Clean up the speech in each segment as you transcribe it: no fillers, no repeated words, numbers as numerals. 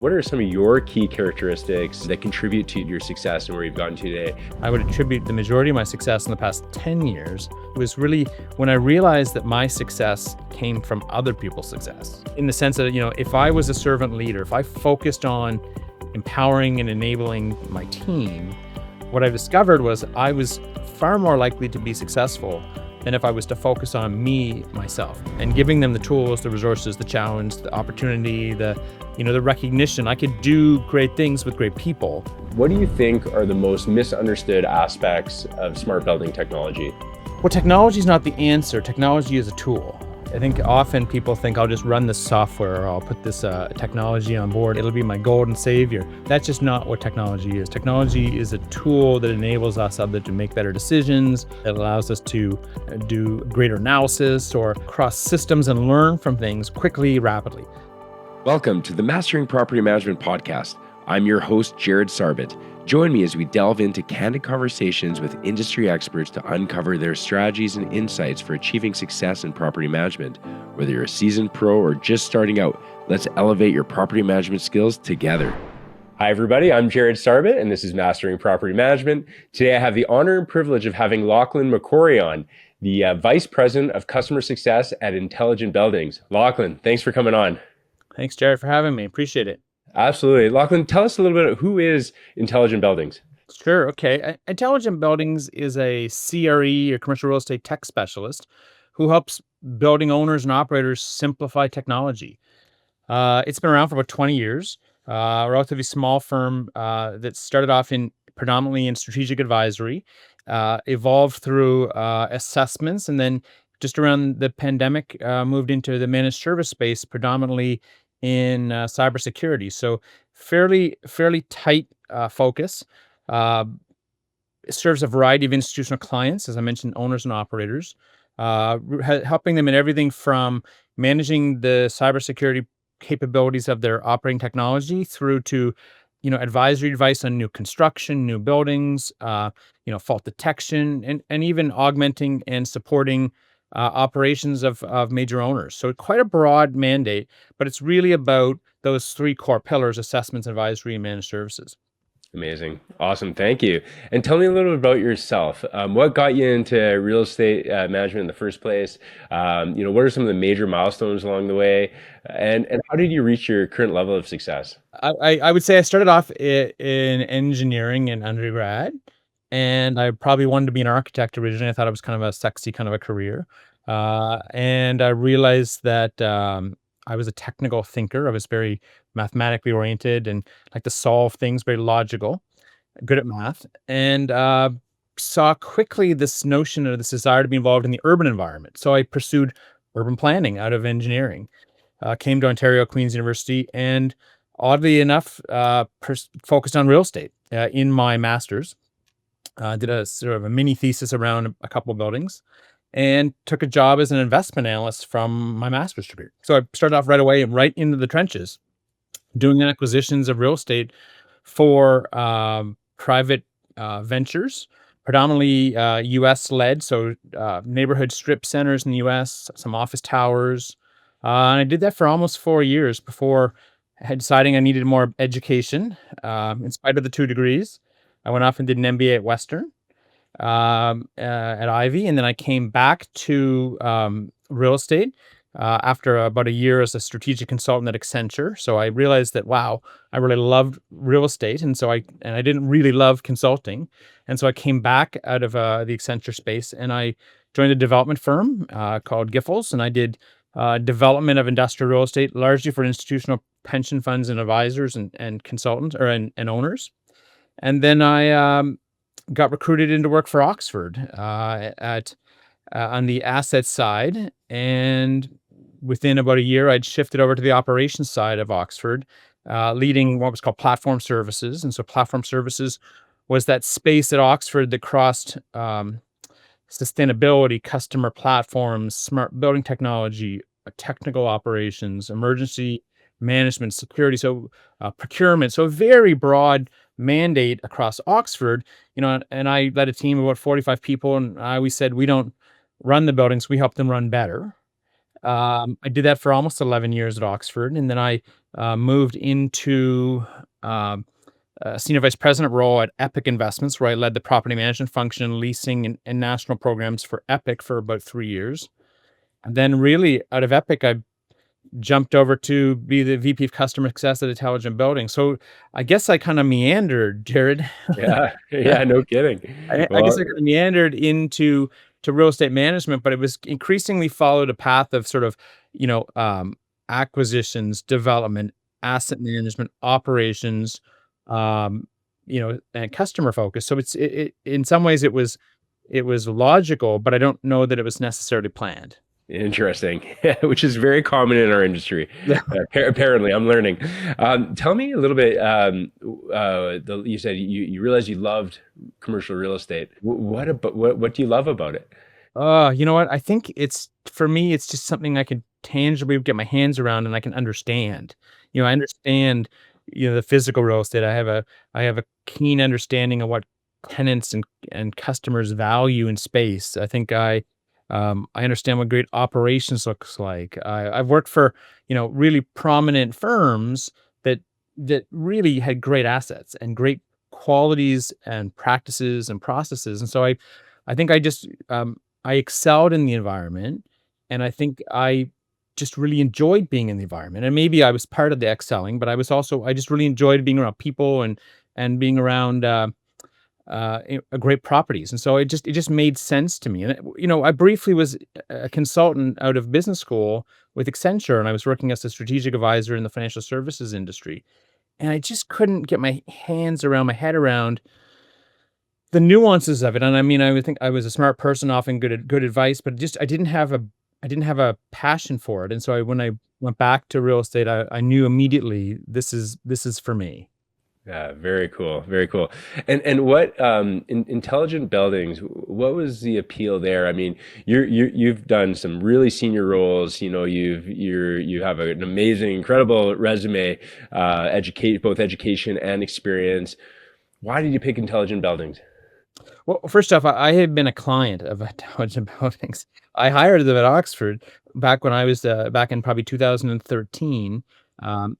What are some of your key characteristics that contribute to your success and where you've gotten to today? I would attribute the majority of my success in the past 10 years was really when I realized that my success came from other people's success. In the sense that, if I was a servant leader, if I focused on empowering and enabling my team, what I discovered was I was far more likely to be successful than if I was to focus on me, myself, and giving them the tools, the resources, the challenge, the opportunity, the recognition. I could do great things with great people. What do you think are the most misunderstood aspects of smart building technology? Well, technology is not the answer. Technology is a tool. I think often people think I'll just run this software or I'll put this technology on board. It'll be my golden savior. That's just not what technology is. Technology is a tool that enables us either to make better decisions. It allows us to do greater analysis or cross systems and learn from things quickly, rapidly. Welcome to the Mastering Property Management Podcast. I'm your host, Jared Sarbit. Join me as we delve into candid conversations with industry experts to uncover their strategies and insights for achieving success in property management. Whether you're a seasoned pro or just starting out, let's elevate your property management skills together. Hi, everybody. I'm Jared Sarbit, and this is Mastering Property Management. Today, I have the honor and privilege of having Lachlan MacQuarrie on, the Vice President of Customer Success at Intelligent Buildings. Lachlan, thanks for coming on. Thanks, Jared, for having me. Appreciate it. Absolutely. Lachlan, tell us a little bit, who is Intelligent Buildings? Sure. Okay. Intelligent Buildings is a CRE or commercial real estate tech specialist who helps building owners and operators simplify technology. It's been around for about 20 years, a relatively small firm that started off predominantly in strategic advisory, evolved through assessments, and then just around the pandemic, moved into the managed service space, predominantly in cybersecurity. So fairly tight focus. It serves a variety of institutional clients, as I mentioned, owners and operators, helping them in everything from managing the cybersecurity capabilities of their operating technology through to, advisory advice on new construction, new buildings, fault detection, and even augmenting and supporting operations of major owners. So quite a broad mandate, but it's really about those three core pillars: assessments, advisory, and managed services. Amazing. Awesome. Thank you. And tell me a little bit about yourself. What got you into real estate management in the first place? What are some of the major milestones along the way? And how did you reach your current level of success? I would say I started off in engineering in undergrad, and I probably wanted to be an architect originally. I thought it was kind of a sexy kind of a career. And I realized that I was a technical thinker. I was very mathematically oriented and like to solve things, very logical, good at math, and saw quickly this notion or this desire to be involved in the urban environment. So I pursued urban planning out of engineering, came to Ontario Queen's University, and oddly enough, focused on real estate in my master's. Did a sort of a mini thesis around a couple of buildings and took a job as an investment analyst from my master's degree. So I started off right away and right into the trenches, doing acquisitions of real estate for private ventures, predominantly U.S. led. So neighborhood strip centers in the U.S., some office towers. And I did that for almost 4 years before deciding I needed more education. In spite of the 2 degrees, I went off and did an MBA at Western, at Ivy, and then I came back to real estate after about a year as a strategic consultant at Accenture. So I realized that, wow, I really loved real estate, and I didn't really love consulting, and so I came back out of the Accenture space, and I joined a development firm called Giffords, and I did development of industrial real estate, largely for institutional pension funds and advisors and consultants and owners. And then I got recruited into work for Oxford on the asset side, and within about a year, I'd shifted over to the operations side of Oxford, leading what was called platform services. And so platform services was that space at Oxford that crossed sustainability, customer platforms, smart building technology, technical operations, emergency management, security, so procurement. So a very broad mandate across Oxford, and I led a team of about 45 people, and I always said, we don't run the buildings, we help them run better. I did that for almost 11 years at Oxford, and then I moved into a senior vice president role at Epic Investments, where I led the property management function, leasing, and national programs for Epic for about 3 years. And then, really, out of Epic, I jumped over to be the VP of Customer Success at Intelligent Building. So I guess I kind of meandered, Jared. Yeah, yeah, no kidding. I guess Well, I kind of meandered into real estate management, but it was increasingly followed a path of sort of, you know, acquisitions, development, asset management, operations, um, and customer focus. So in some ways it was logical, but I don't know that it was necessarily planned. interesting, which is very common in our industry. Apparently, I'm learning. Tell me a little bit. You said you realized you loved commercial real estate. What do you love about it? You know what? I think it's for me, it's just something I can tangibly get my hands around and I can understand. I understand, the physical real estate. I have a keen understanding of what tenants and customers value in space. I understand what great operations looks like. I've worked for, really prominent firms that really had great assets and great qualities and practices and processes. And so I think I excelled in the environment, and I think I just really enjoyed being in the environment. And maybe I was part of the excelling, but I just really enjoyed being around people and being around great properties. And so it just made sense to me. And I briefly was a consultant out of business school with Accenture, and I was working as a strategic advisor in the financial services industry. And I just couldn't get my head around the nuances of it. And I mean, I would think I was a smart person offering good advice, but just I didn't have a passion for it. And so when I went back to real estate, I knew immediately this is for me. Yeah, very cool, very cool. And what in intelligent buildings? What was the appeal there? I mean, you've done some really senior roles. You have an amazing, incredible resume, educate both education and experience. Why did you pick intelligent buildings? Well, first off, I had been a client of Intelligent Buildings. I hired them at Oxford back when I was back in probably 2013,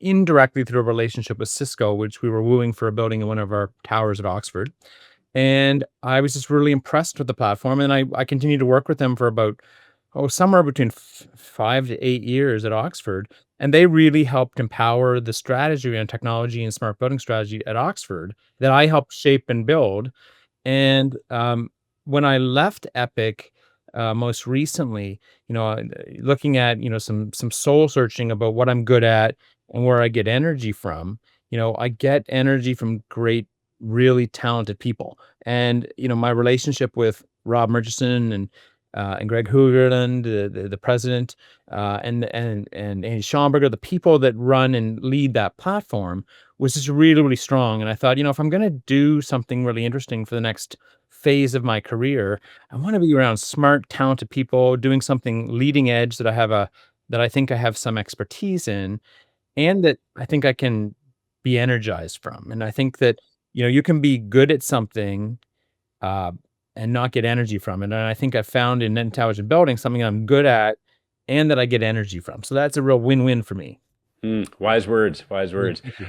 indirectly through a relationship with Cisco, which we were wooing for a building in one of our towers at Oxford. And I was just really impressed with the platform, and I continued to work with them for about, somewhere between 5 to 8 years at Oxford, and they really helped empower the strategy and technology and smart building strategy at Oxford that I helped shape and build. And, when I left Epic, most recently, looking at, some soul searching about what I'm good at and where I get energy from, I get energy from great, really talented people. And, my relationship with Rob Murchison and Greg Hoogerland, the president, and Andy Schomburger, the people that run and lead that platform was just really, really strong. And I thought, if I'm gonna do something really interesting for the next phase of my career, I wanna be around smart, talented people doing something leading edge that I think I have some expertise in, and that I think I can be energized from. And I think that, you can be good at something, uh, and not get energy from it. And I think I found in intelligent building something I'm good at and that I get energy from. So that's a real win-win for me. Wise words, wise Yeah, words. thank you.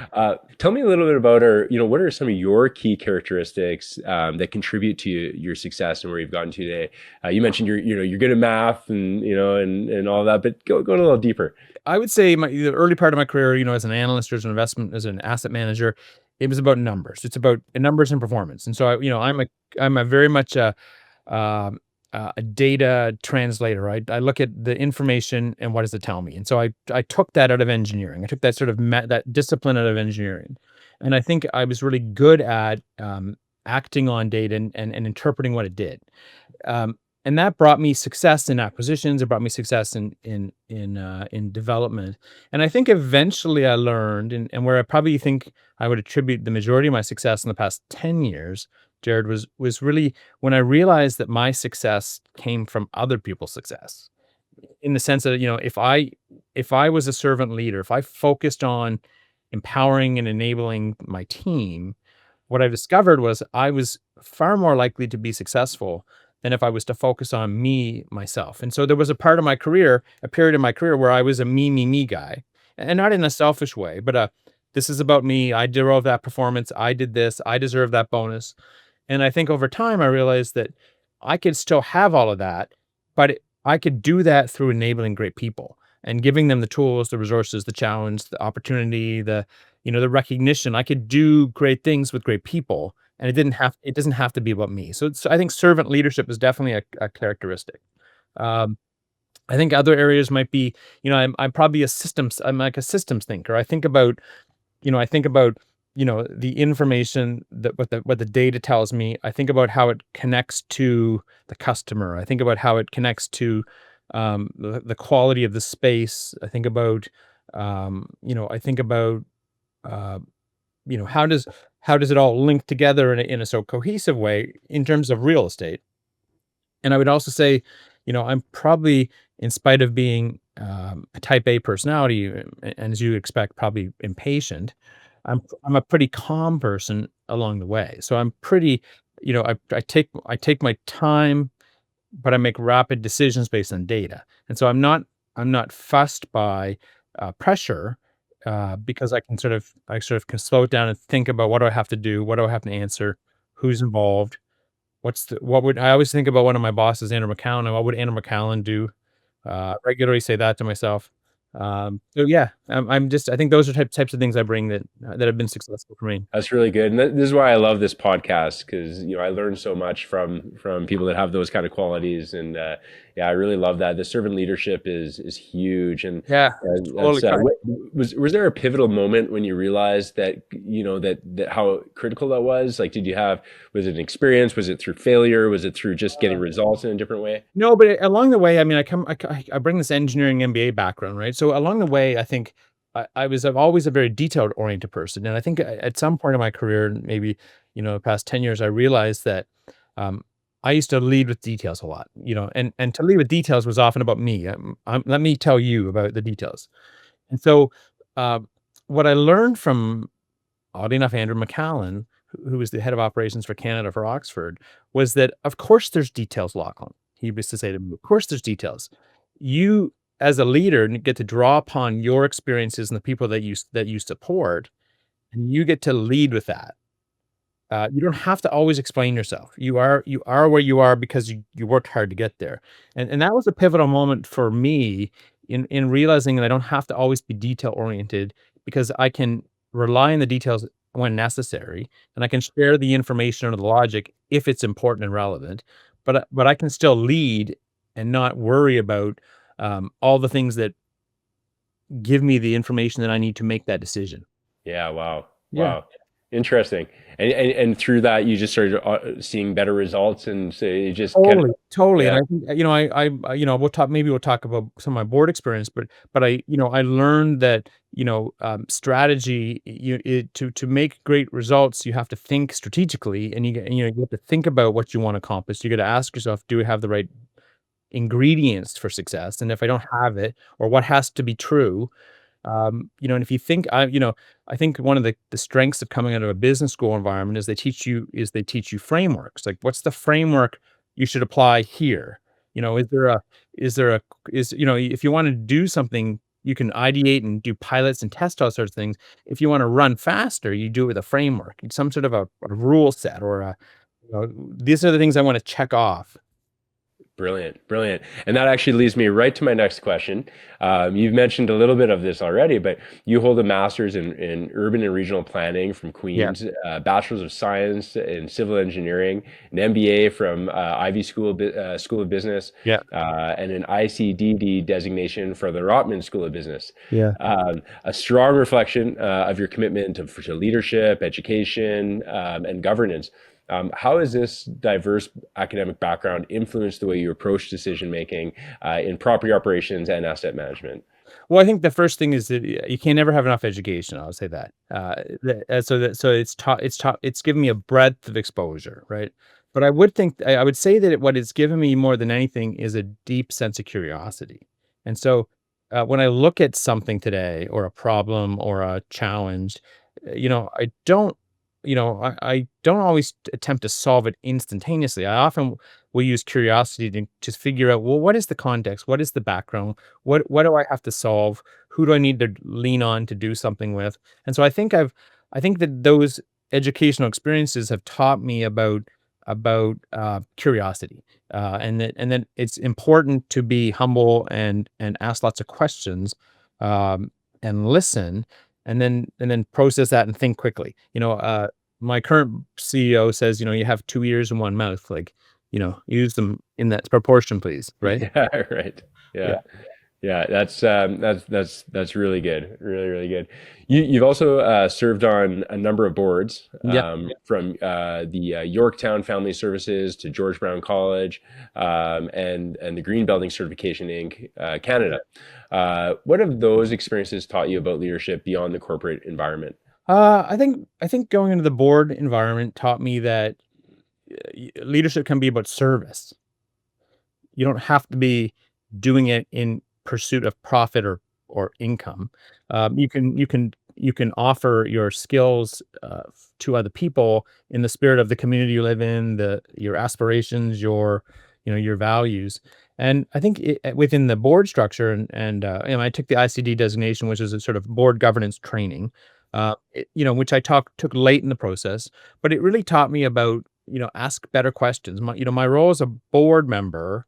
Tell me a little bit about, or what are some of your key characteristics that contribute to your success and where you've gotten to today? You mentioned you're good at math and and all that, but go a little deeper. I would say the early part of my career, as an analyst or as an asset manager, it was about numbers. It's about numbers and performance. And so I'm a very much um, a data translator. I look at the information and what does it tell me. And so I took that out of engineering. I took that sort of that discipline out of engineering, and I think I was really good at acting on data and interpreting what it did. Um, and that brought me success in acquisitions. It brought me success in development. And I think eventually I learned, and where I probably think I would attribute the majority of my success in the past 10 years, Jared, was really when I realized that my success came from other people's success. In the sense that, if I was a servant leader, if I focused on empowering and enabling my team, what I discovered was I was far more likely to be successful than if I was to focus on myself. And so there was a period of my career where I was a me guy. and not in a selfish way, but this is about me. I drove that performance. I did this. I deserve that bonus. And I think over time, I realized that I could still have all of that, but I could do that through enabling great people and giving them the tools, the resources, the challenge, the opportunity, the recognition. I could do great things with great people, and it doesn't have to be about me. So I think servant leadership is definitely a characteristic. Um, I think other areas might be, I'm probably I'm like a systems thinker. I think about, the information that what the data tells me. I think about how it connects to the customer. I think about how it connects to the quality of the space. I think about uh, how does it all link together in a so cohesive way in terms of real estate. And I would also say, I'm probably, in spite of being a type A personality, and as you expect, probably impatient, I'm a pretty calm person along the way. So I'm pretty, I take my time, but I make rapid decisions based on data. And so I'm not fussed by pressure, because I sort of can slow it down and think about what do I have to do, what do I have to answer, who's involved. What would I always think about one of my bosses, Andrew McCallum, and what would Andrew McCallum do? Regularly say that to myself. So yeah, I think those are types of things I bring that have been successful for me. That's really good. And this is why I love this podcast, because I learn so much from people that have those kind of qualities. And yeah, I really love that. The servant leadership is huge. And Yeah, that's totally. was there a pivotal moment when you realized that that how critical that was? Like, was it an experience? Was it through failure? Was it through just getting results in a different way? No, but along the way, I mean, I bring this engineering MBA background, right? So along the way, I think I'm always a very detailed oriented person, and I think at some point in my career, maybe the past 10 years, I realized that um, I used to lead with details a lot, and to lead with details was often about me. Let me tell you about the details, and so uh, what I learned from, oddly enough, Andrew McCallum, who was the head of operations for Canada for Oxford, was that, of course, there's details, Lachlan. He used to say to me, of course, there's details. You, as a leader, get to draw upon your experiences and the people that you support, and you get to lead with that. You don't have to always explain yourself. You are where you are because you worked hard to get there. And that was a pivotal moment for me in realizing that I don't have to always be detail oriented, because I can rely on the details when necessary, and I can share the information or the logic if it's important and relevant. But I can still lead and not worry about all the things that give me the information that I need to make that decision. Yeah. Wow. Yeah. Wow. Interesting. And through that, you just started seeing better results, and so you just kind of, Totally, totally, and yeah. I think, we'll talk about some of my board experience, but I learned that, strategy, to make great results, you have to think strategically, and you have to think about what you wanna accomplish. You gotta ask yourself, "Do we have the right ingredients for success? And if I don't have it, or what has to be true?" And if you think, I think one of the strengths of coming out of a business school environment is they teach you frameworks. Like, what's the framework you should apply here? Is there a, if you want to do something, you can ideate and do pilots and test all sorts of things. If you want to run faster, you do it with a framework, some sort of a rule set, or these are the things I want to check off. Brilliant, brilliant. And that actually leads me right to my next question. You've mentioned a little bit of this already, but you hold a master's in urban and regional planning from Yeah, Queen's, bachelor's of science in civil engineering, an MBA from Ivy School of Business, yeah, and an ICDD designation for the Rotman School of Business. yeah. A strong reflection of your commitment to leadership, education, and governance. How has this diverse academic background influenced the way you approach decision making in property operations and asset management? Well, I think the first thing is that you can never have enough education. I'll say that. So it's given me a breadth of exposure, right? But I would say that what it's given me more than anything is a deep sense of curiosity. And so when I look at something today, or a problem, or a challenge, I don't, I don't always attempt to solve it instantaneously. I often will use curiosity to just figure out, well, what is the context? What is the background? What do I have to solve? Who do I need to lean on to do something with? And so I think that those educational experiences have taught me about curiosity, and that it's important to be humble and ask lots of questions, um, and listen, and then process that and think quickly. My current CEO says, you have 2 ears and 1 mouth, like, use them in that proportion, please, right? Yeah, right. Yeah. Yeah. Yeah, that's really good. Really, really good. You've also served on a number of boards, Yeah. from the Yorktown Family Services to George Brown College, and the Green Building Certification Inc. Canada. What have those experiences taught you about leadership beyond the corporate environment? I think going into the board environment taught me that leadership can be about service. You don't have to be doing it in pursuit of profit or income. You can offer your skills to other people in the spirit of the community you live in, your aspirations, your values. And I think within the board structure, and I took the ICD designation, which is a sort of board governance training, which I took late in the process, but it really taught me about ask better questions. My role as a board member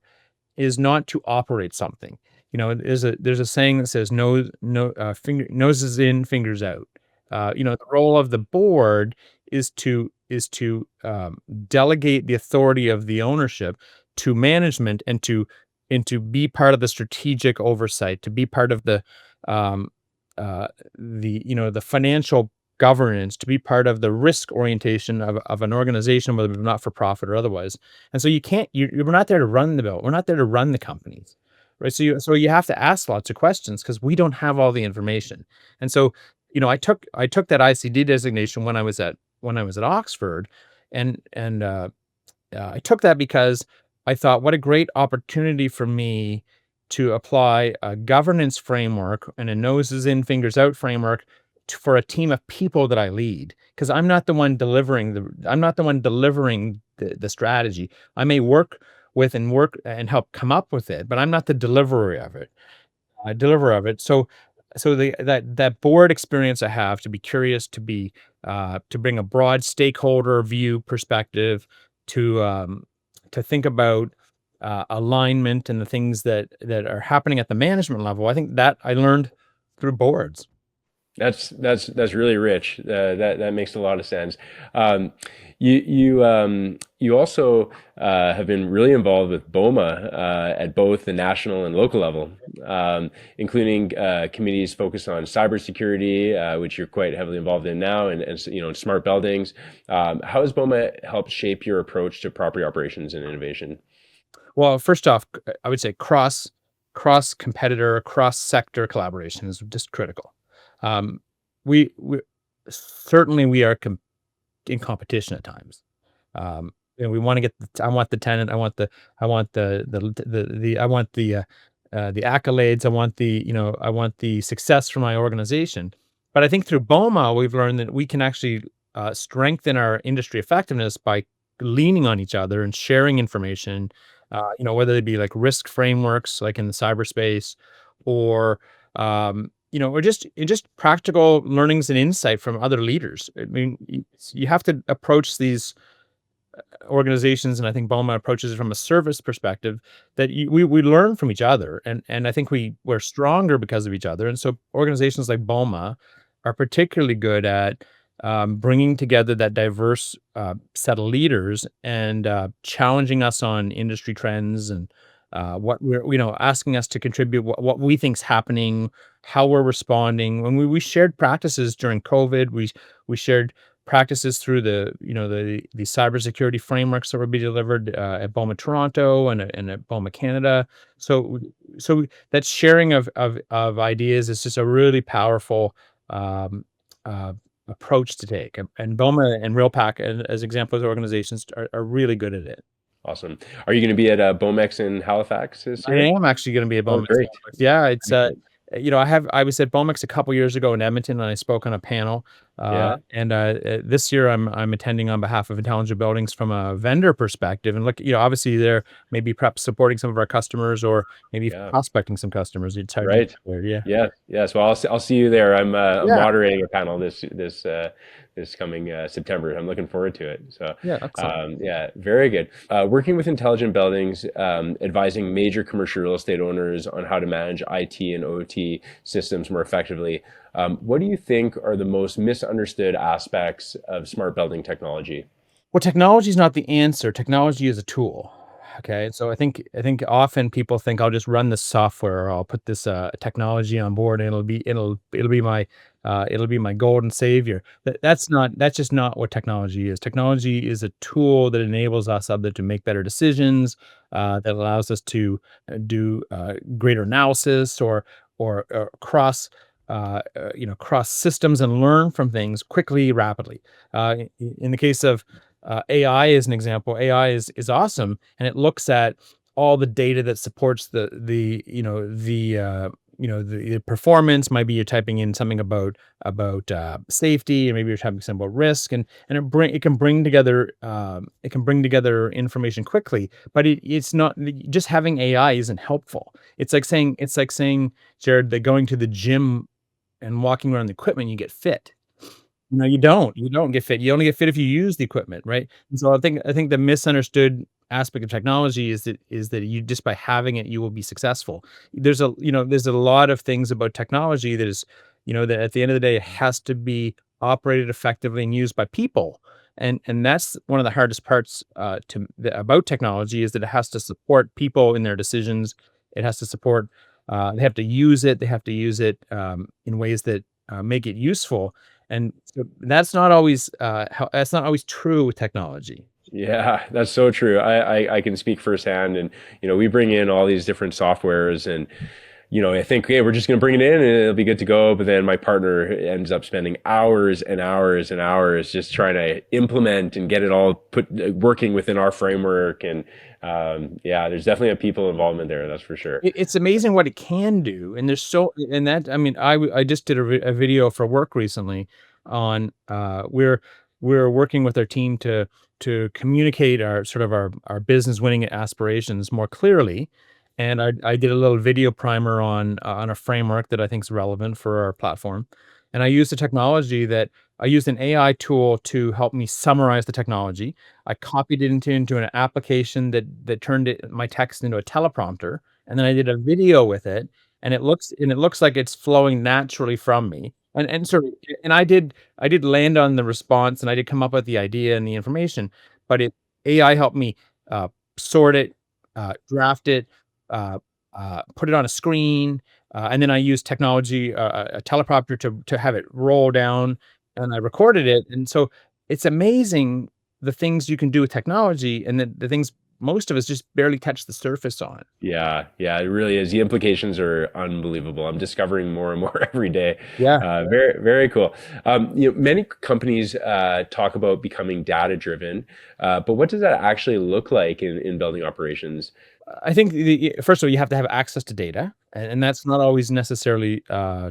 is not to operate something. There's a saying that says noses in, fingers out. The role of the board is to delegate the authority of the ownership to management, and to be part of the strategic oversight, to be part of um, the financial governance, to be part of the risk orientation of an organization, whether it's not for profit or otherwise. And so we're not there to run the bill. We're not there to run the companies, right? So you have to ask lots of questions because we don't have all the information. And so, I took that ICD designation when I was at Oxford, and I took that because I thought, what a great opportunity for me to apply a governance framework and a noses in, fingers out framework for a team of people that I lead. Because I'm not the one delivering the strategy. I may work and help come up with it, but I'm not the deliverer of it. So that board experience I have to be curious, to bring a broad stakeholder view perspective, to think about alignment and the things that are happening at the management level. I think that I learned through boards. That's really rich. That makes a lot of sense. You also have been really involved with BOMA at both the national and local level, including committees focused on cybersecurity, which you're quite heavily involved in now, and smart buildings. How has BOMA helped shape your approach to property operations and innovation? Well, first off, I would say cross competitor, cross sector collaboration is just critical. Um, we certainly we are in competition at times. We want to get. I want the tenant. I want I want the accolades. I want the success for my organization. But I think through BOMA, we've learned that we can actually strengthen our industry effectiveness by leaning on each other and sharing information. Whether it be like risk frameworks, like in the cyberspace, or or just practical learnings and insight from other leaders. I mean, you have to approach these organizations, and I think BOMA approaches it from a service perspective, that we learn from each other, and I think we're stronger because of each other. And so organizations like BOMA are particularly good at bringing together that diverse set of leaders, and challenging us on industry trends, and what we're asking us to contribute, what we think's happening, how we're responding. When we shared practices during COVID, we shared practices through the cybersecurity frameworks that will be delivered at BOMA Toronto and at BOMA Canada. So that sharing of ideas is just a really powerful um, uh, approach to take. And BOMA and RealPAC, as examples of organizations, are really good at it. Awesome. Are you going to be at BOMEX in Halifax this I year? am actually gonna be at Oh, BOMEX great. Halifax. Yeah, Excellent. I was at BOMEX a couple years ago in Edmonton, and I spoke on a panel. Yeah. This year I'm attending on behalf of Intelligent Buildings from a vendor perspective, and look, obviously they're maybe perhaps supporting some of our customers or maybe Yeah. prospecting some customers. It's hard to Right. clear. Yeah. Yeah. Yes. Well, I'll see you there. I'm Yeah. moderating a panel this coming September. I'm looking forward to it. So, Yeah. Excellent. yeah, very good. Working with intelligent buildings, advising major commercial real estate owners on how to manage IT and OT systems more effectively. What do you think are the most misunderstood aspects of smart building technology? Well, technology is not the answer. Technology is a tool. Okay, so I think often people think I'll just run this software or I'll put this technology on board and it'll be my golden savior. That's just not what technology is. Technology is a tool that enables us either to make better decisions, that allows us to do greater analysis or cross systems and learn from things quickly, rapidly. In the case of AI is an example. AI is awesome, and it looks at all the data that supports the performance. Maybe you're typing in something about safety, and maybe you're typing something about risk, and it can bring together information quickly. But it's not just having AI isn't helpful. It's like saying, Jared, that going to the gym and walking around the equipment, you get fit. No, you don't. You don't get fit. You only get fit if you use the equipment, right? And so I think the misunderstood aspect of technology is that you just by having it, you will be successful. There's a lot of things about technology that is, that at the end of the day, it has to be operated effectively and used by people. And that's one of the hardest parts about technology is that it has to support people in their decisions. It has to support. They have to use it. They have to use it in ways that make it useful, and so that's not always true with technology. Yeah, that's so true. I can speak firsthand, and we bring in all these different softwares, and I think, hey, we're just going to bring it in and it'll be good to go. But then my partner ends up spending hours and hours and hours just trying to implement and get it all working within our framework. And yeah, there's definitely a people involvement there. That's for sure. It's amazing what it can do, and there's so and that I mean, I just did a video for work recently on we're working with our team to communicate our business winning aspirations more clearly, and I did a little video primer on a framework that I think is relevant for our platform, and I used an AI tool to help me summarize the technology. I copied it into an application that turned my text into a teleprompter, and then I did a video with it, and it looks like it's flowing naturally from me. And I did land on the response, and I did come up with the idea and the information, but AI helped me uh, sort it, draft it, uh, put it on a screen, and then I used technology, a teleprompter to have it roll down, and I recorded it. And so it's amazing the things you can do with technology, and the things most of us just barely touch the surface on. Yeah, yeah, it really is. The implications are unbelievable. I'm discovering more and more every day. Yeah. Very, very cool. Many companies talk about becoming data driven, but what does that actually look like in building operations? I think first of all, you have to have access to data, and that's not always necessarily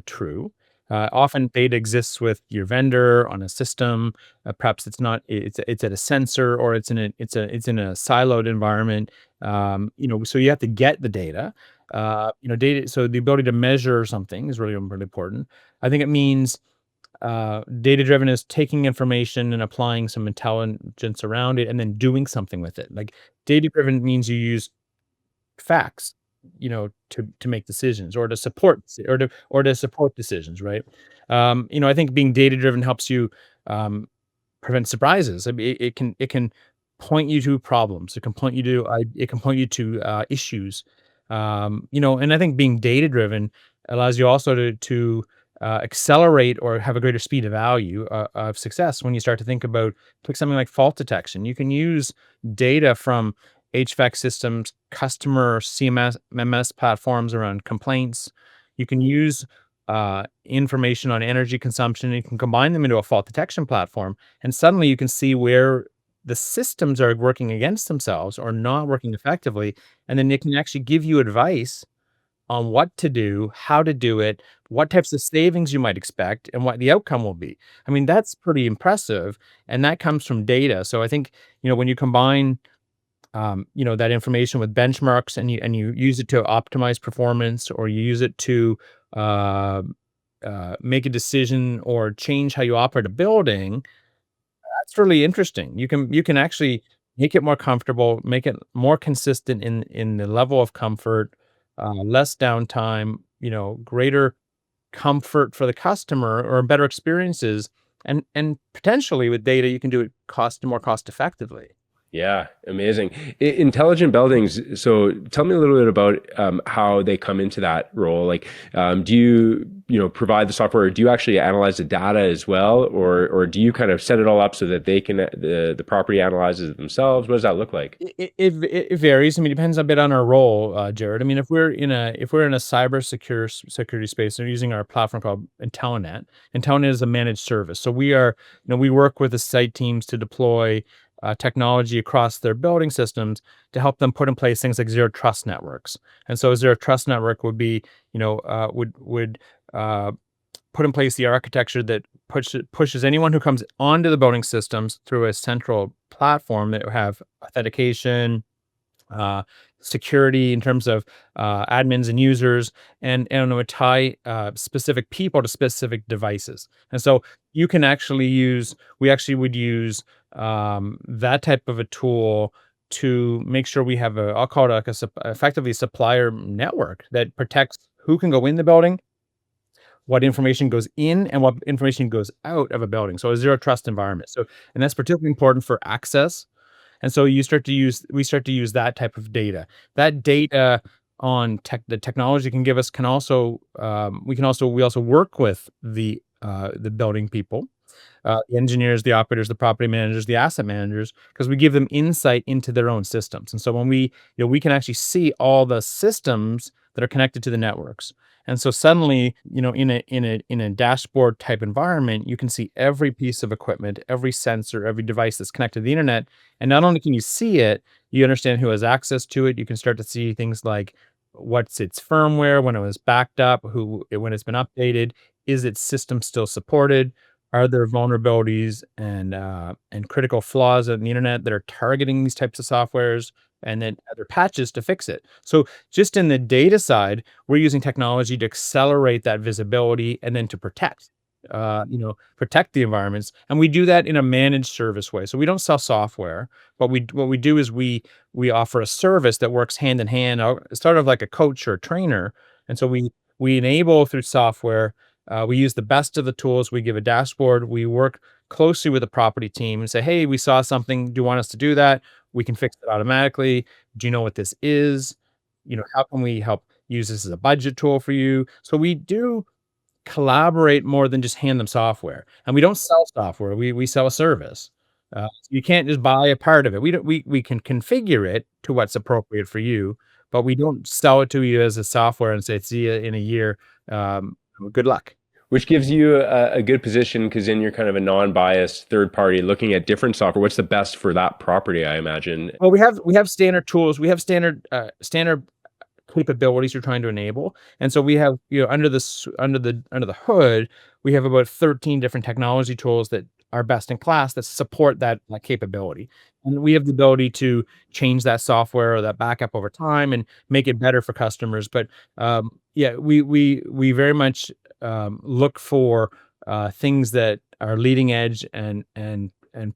true. Often, data exists with your vendor on a system. Perhaps it's not. It's at a sensor, or it's in a siloed environment. So you have to get the data. Data. So the ability to measure something is really, really important. I think it means data driven is taking information and applying some intelligence around it, and then doing something with it. Like data driven means you use facts, to make decisions or to support decisions, right? I think being data driven helps you um, prevent surprises. I mean, it can point you to problems. It can point you to issues. And I think being data driven allows you also to accelerate or have a greater speed of value of success when you start to think about like something like fault detection. You can use data from HVAC systems, customer CMS MMS platforms around complaints. You can use information on energy consumption. You can combine them into a fault detection platform, and suddenly you can see where the systems are working against themselves or not working effectively, and then it can actually give you advice on what to do, how to do it, what types of savings you might expect, and what the outcome will be. I mean, that's pretty impressive, and that comes from data. So I think, when you combine, that information with benchmarks, and you use it to optimize performance, or you use it to uh, make a decision or change how you operate a building, that's really interesting. You can actually make it more comfortable, make it more consistent in the level of comfort, less downtime, greater comfort for the customer, or better experiences, and potentially with data, you can do it more cost effectively. Yeah, amazing. Intelligent buildings. So tell me a little bit about how they come into that role. Like, do you provide the software, or do you actually analyze the data as well, or do you kind of set it all up so that they can the property analyzes it themselves? What does that look like? It varies. I mean, it depends a bit on our role, Jared. I mean, if we're in a cyber security space, they're using our platform called Intellinet. Intellinet is a managed service. So we work with the site teams to deploy technology across their building systems to help them put in place things like zero trust networks. And so a zero trust network would be, would put in place the architecture that pushes anyone who comes onto the building systems through a central platform that will have authentication, uh, security in terms of admins and users, and it would tie specific people to specific devices. And so you can actually use, we actually would use that type of a tool to make sure we have I'll call it like effectively supplier network that protects who can go in the building, what information goes in, and what information goes out of a building. So a zero trust environment. So, and that's particularly important for access. And so we start to use that type of data. That data on the technology can give us can also, we also work with the building people, the engineers, the operators, the property managers, the asset managers, because we give them insight into their own systems. And so when we can actually see all the systems that are connected to the networks. And so suddenly, in a dashboard type environment, you can see every piece of equipment, every sensor, every device that's connected to the internet. And not only can you see it, you understand who has access to it. You can start to see things like what's its firmware, when it was backed up, when it's been updated, is its system still supported? Are there vulnerabilities and critical flaws in the internet that are targeting these types of softwares? And then other patches to fix it. So just in the data side, we're using technology to accelerate that visibility and then to protect the environments. And we do that in a managed service way. So we don't sell software. What we do is we offer a service that works hand in hand, sort of like a coach or a trainer. And so we enable through software. We use the best of the tools. We give a dashboard. We work closely with the property team and say, hey, we saw something. Do you want us to do that? We can fix it automatically. Do you know what this is? How can we help use this as a budget tool for you? So we do collaborate more than just hand them software. And we don't sell software. We sell a service. You can't just buy a part of it. We don't we can configure it to what's appropriate for you, but we don't sell it to you as a software and say, see you in a year. Good luck. Which gives you a good position because then you're kind of a non-biased third party looking at different software. What's the best for that property, I imagine? Well, we have standard tools. We have standard capabilities you're trying to enable. And so we have, under the hood, we have about 13 different technology tools that are best in class that support that capability. And we have the ability to change that software or that backup over time and make it better for customers. But yeah, we very much look for things that are leading edge and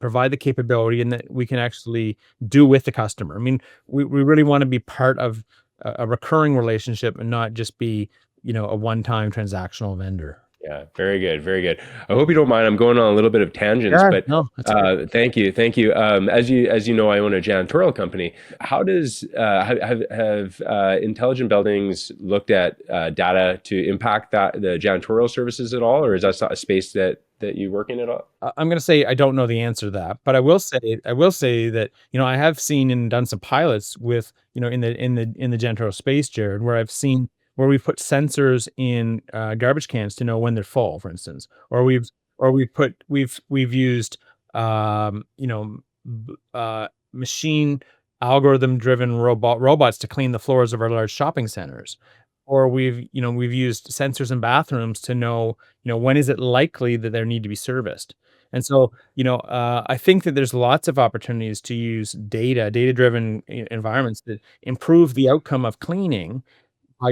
provide the capability and that we can actually do with the customer. I mean, we really want to be part of a recurring relationship and not just be, a one-time transactional vendor. Yeah, very good, very good. I hope you don't mind. I'm going on a little bit of tangents, Yeah, but no, that's okay. thank you, thank you. As you know, I own a janitorial company. How does have intelligent buildings looked at data to impact the janitorial services at all, or is that not a space that you work in at all? I'm gonna say I don't know the answer to that, but I will say that, I have seen and done some pilots with, in the janitorial space, Jared, where I've seen where we've put sensors in garbage cans to know when they're full, for instance, or we've used machine algorithm driven robots to clean the floors of our large shopping centers. or we've used sensors in bathrooms to know, when is it likely that there need to be serviced. And so, I think that there's lots of opportunities to use data-driven environments that improve the outcome of cleaning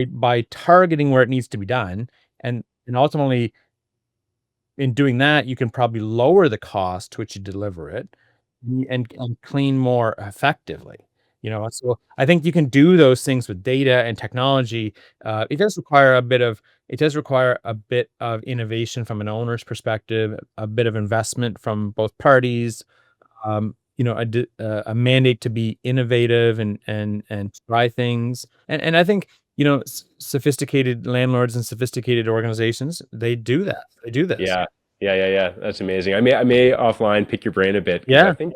by targeting where it needs to be done, and ultimately, in doing that, you can probably lower the cost to which you deliver it, and clean more effectively, So I think you can do those things with data and technology. It does require a bit of innovation from an owner's perspective, a bit of investment from both parties, a mandate to be innovative and try things. And I think, sophisticated landlords and sophisticated organizations, they do that. They do this. Yeah. Yeah. That's amazing. I may offline pick your brain a bit because I Yeah. think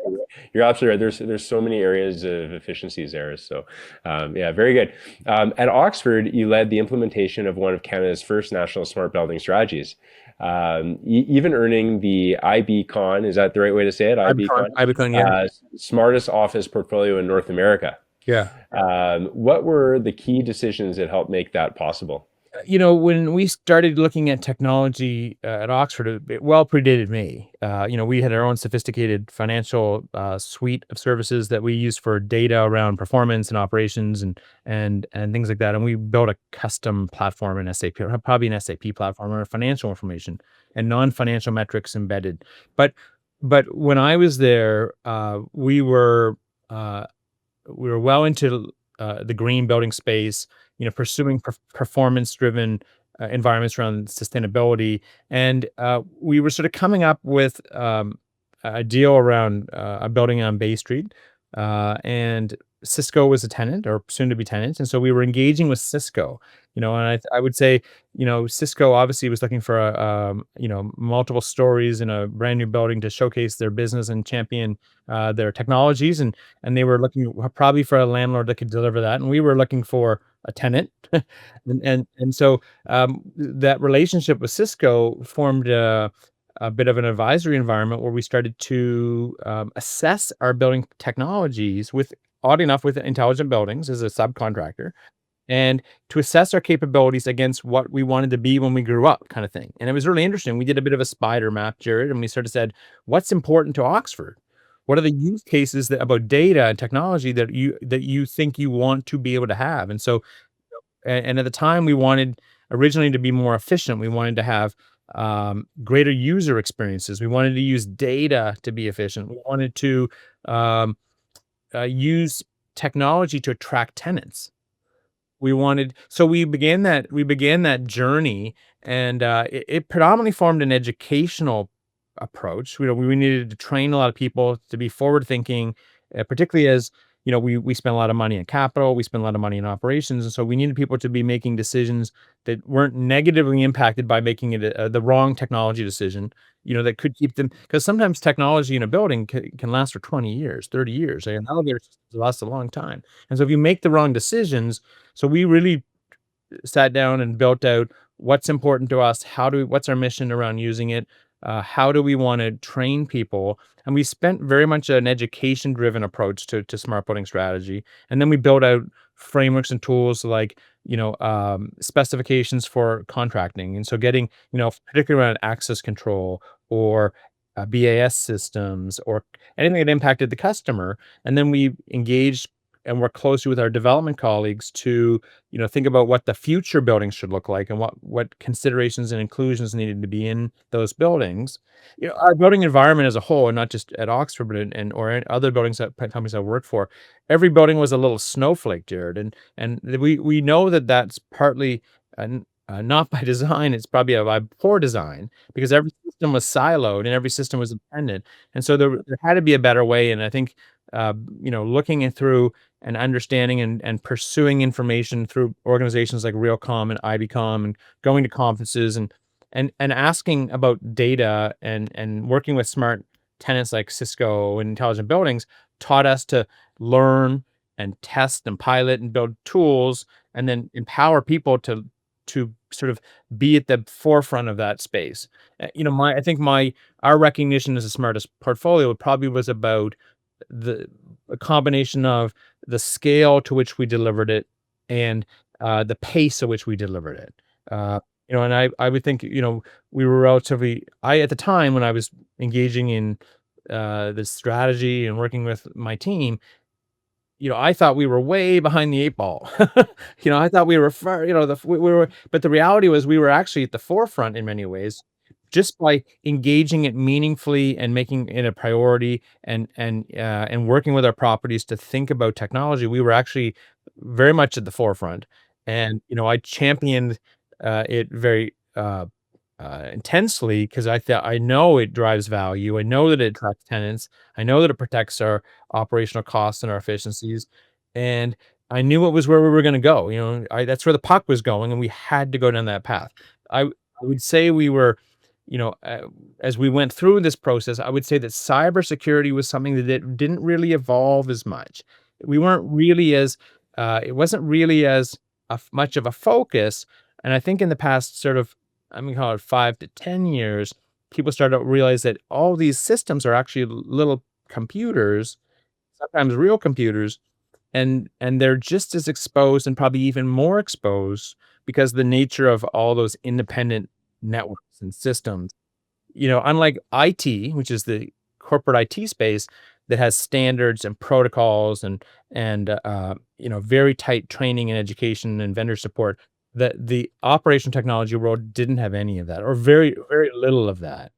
you're absolutely right. There's so many areas of efficiencies there. So, yeah, very good. At Oxford, you led the implementation of one of Canada's first national smart building strategies, even earning the IBCon. Is that the right way to say it? IBCon, Ibicon, yeah. smartest office portfolio in North America. Yeah. What were the key decisions that helped make that possible? When we started looking at technology, at Oxford, it well predated me. We had our own sophisticated financial, suite of services that we use for data around performance and operations and things like that, and we built a custom platform in SAP, or probably an SAP platform, or financial information and non-financial metrics embedded. But when I was there, uh we were well into the green building space, pursuing performance-driven environments around sustainability, and we were sort of coming up with a deal around a building on Bay Street, and Cisco was a tenant or soon to be tenant, and so we were engaging with Cisco, and I would say, Cisco obviously was looking for multiple stories in a brand new building to showcase their business and champion their technologies, and they were looking probably for a landlord that could deliver that, and we were looking for a tenant. And so, that relationship with Cisco formed a bit of an advisory environment where we started to, assess our building technologies with, oddly enough, with Intelligent Buildings as a subcontractor, and to assess our capabilities against what we wanted to be when we grew up, kind of thing. And it was really interesting. We did a bit of a spider map, Jared, and we sort of said, what's important to Oxford? What are the use cases about data and technology that you think you want to be able to have? And so, and at the time, we wanted originally to be more efficient. We wanted to have greater user experiences. We wanted to use data to be efficient. We wanted to um, use technology to attract tenants. We began that journey, and it predominantly formed an educational approach. We needed to train a lot of people to be forward thinking, particularly as, we spent a lot of money in capital, we spent a lot of money in operations, and so we needed people to be making decisions that weren't negatively impacted by making it the wrong technology decision, that could keep them, because sometimes technology in a building can last for 20 years, 30 years. Like, an elevator system lasts a long time. And so if you make the wrong decisions, so we really sat down and built out what's important to us, what's our mission around using it, how do we want to train people, and we spent very much an education driven approach to smart building strategy, and then we built out frameworks and tools like, specifications for contracting, and so getting, particularly around access control, or BAS systems, or anything that impacted the customer, and then we engaged and worked closely with our development colleagues to, think about what the future buildings should look like, and what considerations and inclusions needed to be in those buildings. Our building environment as a whole, and not just at Oxford, but or in other buildings that companies I worked for, every building was a little snowflake, Jared, and we know that that's partly not by design. It's probably by poor design, because every system was siloed and every system was dependent, and so there had to be a better way. And I think, looking it through and understanding and pursuing information through organizations like Realcomm and IBCom, and going to conferences, and asking about data, and working with smart tenants like Cisco and Intelligent Buildings, taught us to learn and test and pilot and build tools, and then empower people to sort of be at the forefront of that space. I think our recognition as the smartest portfolio probably was about the a combination of the scale to which we delivered it, and the pace at which we delivered it. And I would think, we were relatively at the time when I was engaging in, this strategy and working with my team, I thought we were way behind the 8 ball. I thought we were far, we were, but the reality was we were actually at the forefront in many ways, just by engaging it meaningfully and making it a priority, and working with our properties to think about technology. We were actually very much at the forefront, and I championed it very intensely, because I know it drives value. I know that it attracts tenants. I know that it protects our operational costs and our efficiencies. And I knew it was where we were going to go. That's where the puck was going, and we had to go down that path. I would say we were, as we went through this process, I would say that cybersecurity was something that didn't really evolve as much. We weren't really as, it wasn't really as much of a focus. And I think in the past sort of, I'm gonna call it 5 to 10 years, people started to realize that all these systems are actually little computers, sometimes real computers, and they're just as exposed and probably even more exposed because the nature of all those independent networks and systems. Unlike IT, which is the corporate IT space that has standards and protocols and very tight training and education and vendor support, the operation technology world didn't have any of that, or very, very little of that.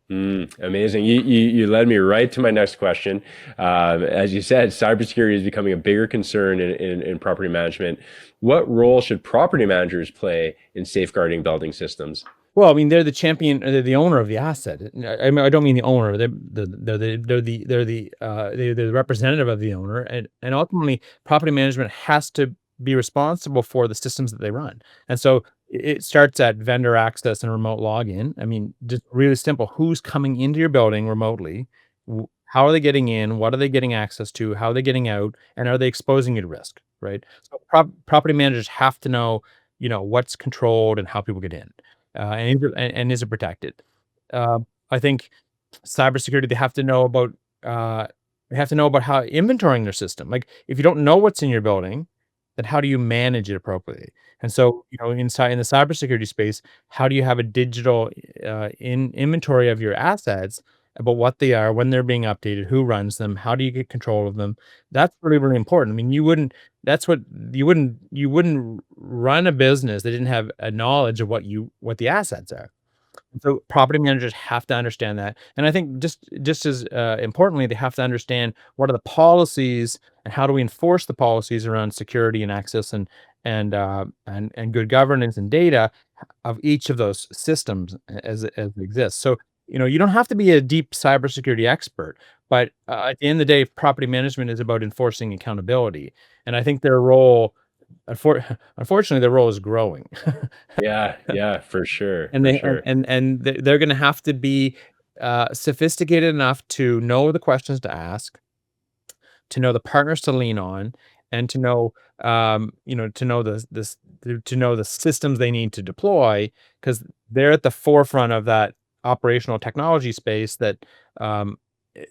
Amazing. You led me right to my next question. As you said, cybersecurity is becoming a bigger concern in property management. What role should property managers play in safeguarding building systems? Well, I mean, they're the champion, they're the owner of the asset. I mean, I don't mean the owner. They're the representative of the owner, and ultimately, property management has to be responsible for the systems that they run. And so it starts at vendor access and remote login. I mean, just really simple. Who's coming into your building remotely? How are they getting in? What are they getting access to? How are they getting out? And are they exposing you to risk? Right. So property managers have to know, what's controlled and how people get in, and is it protected? I think cybersecurity, uh, they have to know about how inventorying their system. Like, if you don't know what's in your building, then how do you manage it appropriately? And so, inside in the cybersecurity space, how do you have a digital in inventory of your assets, about what they are, when they're being updated, who runs them, how do you get control of them? That's really, really important. I mean, you wouldn't run a business that didn't have a knowledge of what the assets are. So property managers have to understand that, and I think just as importantly, they have to understand what are the policies and how do we enforce the policies around security and access, and good governance and data of each of those systems as it exists. So, you don't have to be a deep cybersecurity expert, but at the end of the day, property management is about enforcing accountability, and I think their role, unfortunately, their role is growing. Yeah, for sure, And for they sure. and they're gonna have to be, sophisticated enough to know the questions to ask, to know the partners to lean on, and to know the systems they need to deploy, because 'cause they're at the forefront of that operational technology space that,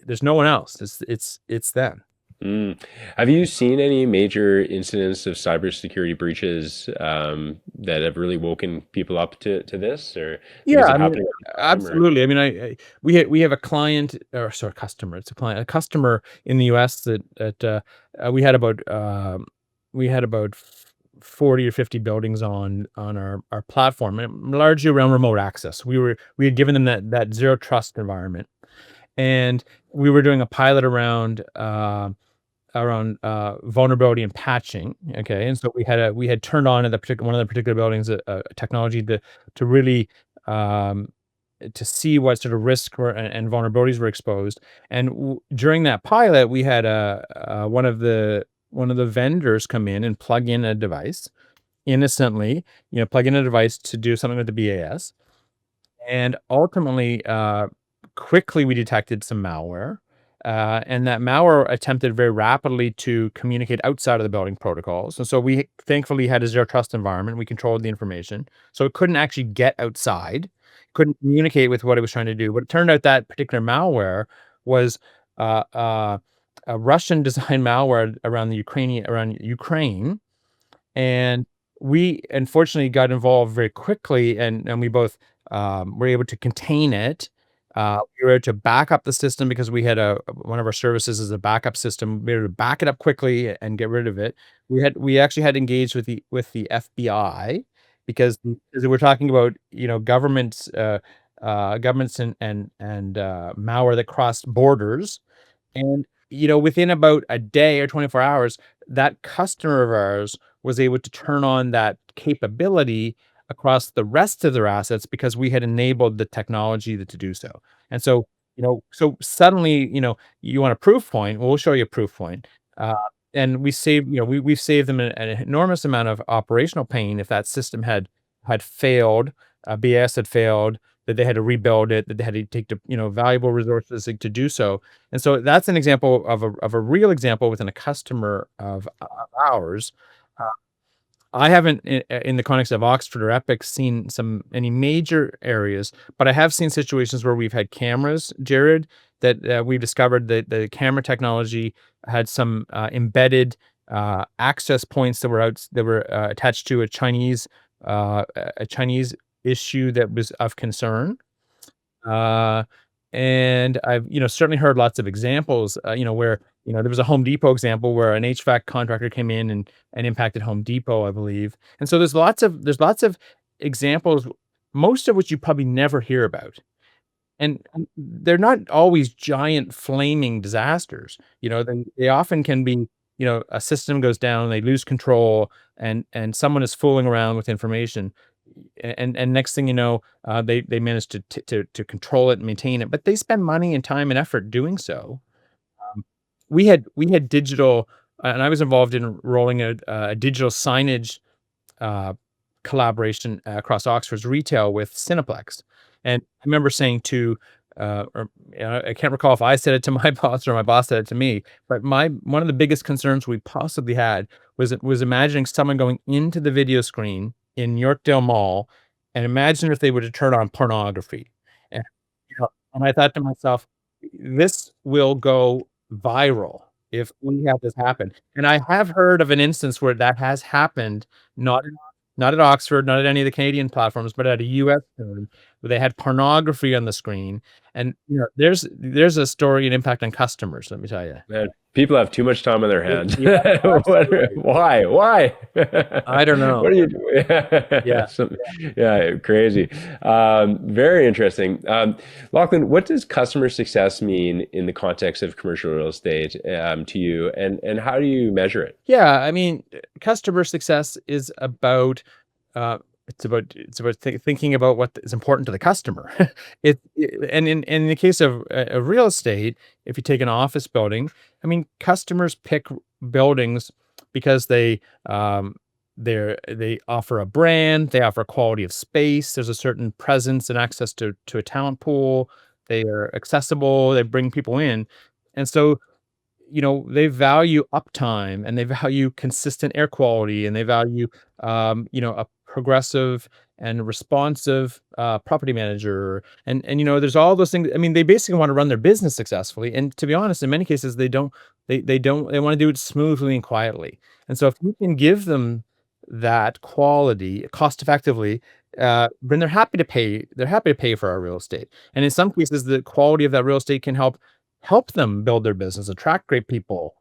there's no one else. It's them. Mm. Have you seen any major incidents of cybersecurity breaches that have really woken people up to this, or like, Yeah, is it I mean, happening all the time? Or absolutely. I mean, we have a client, or sorry, customer. It's a client, a customer in the US we had about 40 or 50 buildings on our platform, and largely around remote access. We had given them that zero trust environment, and we were doing a pilot around vulnerability and patching. Okay, and so we had turned on at one of the particular buildings a technology to really, um, to see what sort of risk and vulnerabilities were exposed. And during that pilot, we had one of the vendors come in and plug in a device innocently, plug in a device to do something with the BAS, and ultimately, quickly we detected some malware, and that malware attempted very rapidly to communicate outside of the building protocols. And so we thankfully had a zero trust environment. We controlled the information, so it couldn't actually get outside, couldn't communicate with what it was trying to do. But it turned out that particular malware was uh, uh, a Russian design malware around Ukraine, and we unfortunately got involved very quickly, and we both, were able to contain it. We were able to back up the system because we had one of our services is a backup system. We were able to back it up quickly and get rid of it. We actually had engaged with the FBI because we're talking about, governments and malware that crossed borders. And, within about a day or 24 hours, that customer of ours was able to turn on that capability across the rest of their assets because we had enabled the technology to do so. And so, so suddenly, you want a proof point, well, we'll show you a proof point. Uh, and we saved, we've saved them an enormous amount of operational pain if that system had failed, BS had failed, that they had to rebuild it, that they had to take the, valuable resources to do so. And so that's an example of a real example within a customer of ours. Uh, I haven't in the context of Oxford or Epic seen any major areas, but I have seen situations where we've had cameras, Jared, that we've discovered that the camera technology had some embedded access points that were attached to a Chinese issue that was of concern. Uh, and I've, certainly heard lots of examples, where, there was a Home Depot example where an HVAC contractor came in and impacted Home Depot, I believe. And so there's lots of examples, most of which you probably never hear about. And they're not always giant flaming disasters. They often can be, a system goes down, they lose control, and someone is fooling around with information. And next thing you know, they manage to control it and maintain it, but they spend money and time and effort doing so. Um, we had digital, and I was involved in rolling a digital signage uh, collaboration across Oxford's retail with Cineplex. And I remember saying to, or I can't recall if I said it to my boss or my boss said it to me, but one of the biggest concerns we possibly had was imagining someone going into the video screen in Yorkdale Mall, and imagine if they were to turn on pornography. And, and I thought to myself, this will go viral if we have this happen. And I have heard of an instance where that has happened, not not at Oxford, not at any of the Canadian platforms, but at a US firm where they had pornography on the screen. And, there's a story and impact on customers, let me tell you. Man, people have too much time on their hands. Yeah, absolutely. Why? Why? I don't What know. are you doing? Yeah. Yeah, crazy. Very interesting. Lachlan, what does customer success mean in the context of commercial real estate to you, and how do you measure it? Yeah, I mean, customer success is about, uh, it's about thinking about what is important to the customer. And in the case of real estate, if you take an office building, I mean, customers pick buildings because they offer a brand, they offer quality of space, there's a certain presence and access to a talent pool, they are accessible, they bring people in. And so, they value uptime and they value consistent air quality and they value, a progressive and responsive property manager. And, there's all those things. I mean, they basically want to run their business successfully. And to be honest, in many cases, they want to do it smoothly and quietly. And so if you can give them that quality cost effectively, then they're happy to pay for our real estate. And in some cases, the quality of that real estate can help them build their business, attract great people.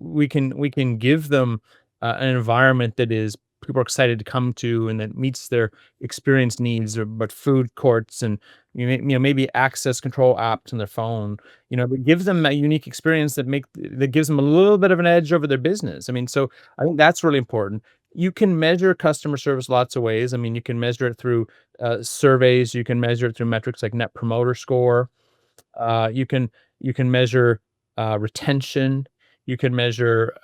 We can give them an environment that is people are excited to come to and that meets their experience needs, but food courts and maybe access control apps on their phone. That gives them a unique experience that gives them a little bit of an edge over their business. I mean, so I think that's really important. You can measure customer service lots of ways. I mean, you can measure it through surveys. You can measure it through metrics like Net Promoter Score. You can measure, retention. You can measure,